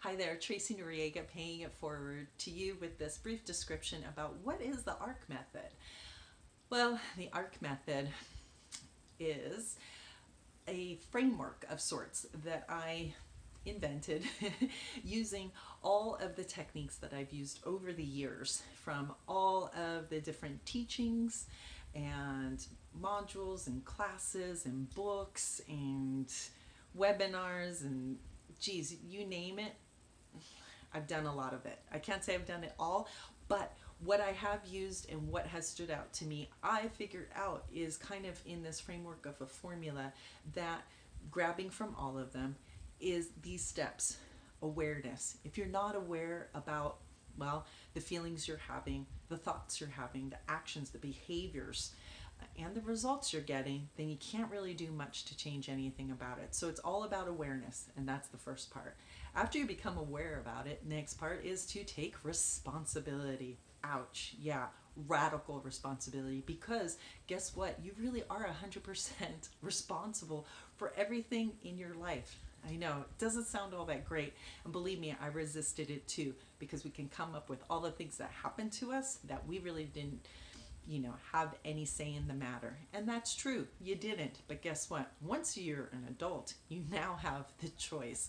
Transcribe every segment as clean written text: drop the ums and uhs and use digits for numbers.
Hi there, Tracy Noriega paying it forward to you with this brief description about what is the ARC method. Well, the ARC method is a framework of sorts that I invented using all of the techniques that I've used over the years from all of the different teachings and modules and classes and books and webinars and geez, you name it. I've done a lot of it. I can't say I've done it all, but what I have used and what has stood out to me, I figured out is kind of in this framework of a formula that grabbing from all of them is these steps. Awareness. If you're not aware about, well, the feelings you're having, the thoughts you're having, the actions, the behaviors, and the results you're getting, then you can't really do much to change anything about it. So it's all about awareness, and that's the first part. After you become aware about it, next part is to take responsibility. Ouch, yeah, radical responsibility, because guess what? You really are 100% responsible for everything in your life. I know, it doesn't sound all that great, and believe me, I resisted it too, because we can come up with all the things that happened to us that we really didn't have any say in the matter. And that's true, you didn't. But guess what? Once you're an adult, you now have the choice,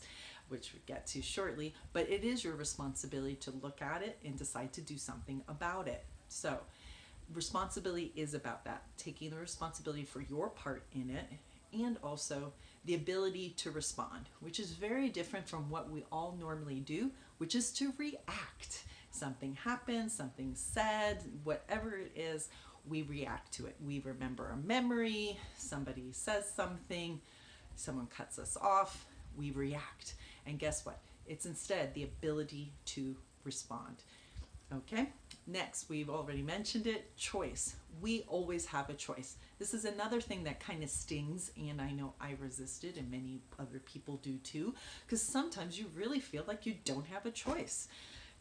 which we'll get to shortly. But it is your responsibility to look at it and decide to do something about it. So, responsibility is about that, taking the responsibility for your part in it, and also the ability to respond, which is very different from what we all normally do, which is to react. Something happens, something said, whatever it is, we react to it. We remember a memory, somebody says something, someone cuts us off, we react. And guess what? It's instead the ability to respond. Okay, next, we've already mentioned it, choice. We always have a choice. This is another thing that kind of stings, and I know I resisted, and many other people do too, because sometimes you really feel like you don't have a choice.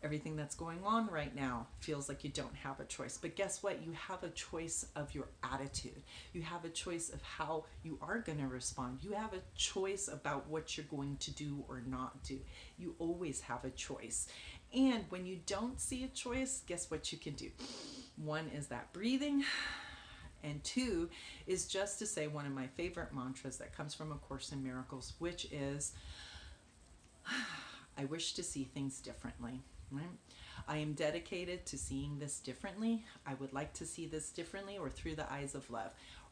Everything that's going on right now feels like you don't have a choice. But guess what? You have a choice of your attitude. You have a choice of how you are going to respond. You have a choice about what you're going to do or not do. You always have a choice. And when you don't see a choice, guess what you can do? One is that breathing. And two is just to say one of my favorite mantras that comes from A Course in Miracles, which is, I wish to see things differently. Right? I am dedicated to seeing this differently. I would like to see this differently, or through the eyes of love.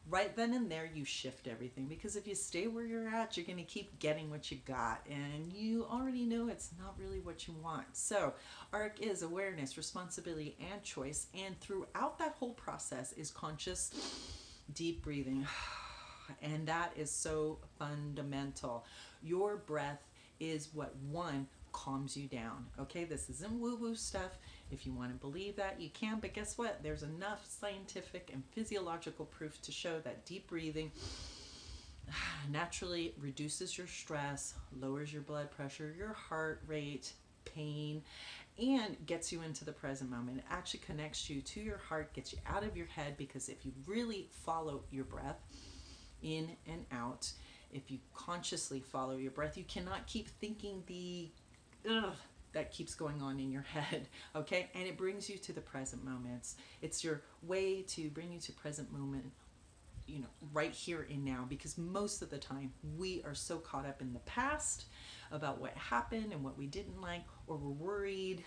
Right then and there, you shift everything, because if you stay where you're at, you're going to keep getting what you got, and you already know it's not really what you want. So ARC is awareness, responsibility, and choice, and throughout that whole process is conscious deep breathing. And that is so fundamental. Your breath is what calms you down. Okay, this isn't woo-woo stuff. If you want to believe that, you can, but guess what? There's enough scientific and physiological proof to show that deep breathing naturally reduces your stress, lowers your blood pressure, your heart rate, pain, and gets you into the present moment. It actually connects you to your heart, gets you out of your head, because if you really follow your breath in and out, if you consciously follow your breath, you cannot keep thinking the that keeps going on in your head. Okay, and it brings you to the present moments. It's your way to bring you to present moment, right here and now, because most of the time we are so caught up in the past about what happened and what we didn't like, or we're worried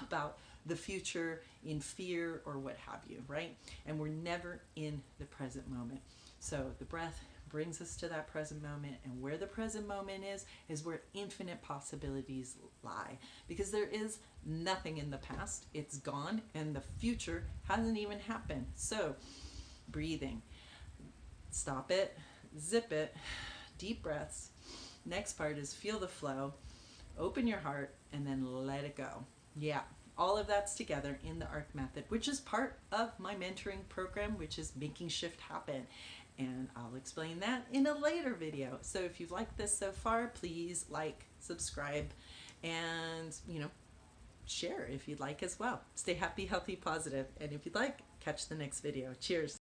about the future, in fear or what have you, right? And we're never in the present moment. So the breath brings us to that present moment, and where the present moment is where infinite possibilities lie, because there is nothing in the past. It's gone, and the future hasn't even happened. So breathing, stop it, zip it, deep breaths. Next part is feel the flow, open your heart, and then let it go. Yeah, all of that's together in the ARC method, which is part of my mentoring program, which is Making Shift Happen. And I'll explain that in a later video. So if you've liked this so far, please like, subscribe, and share if you'd like as well. Stay happy, healthy, positive, and if you'd like, catch the next video. Cheers.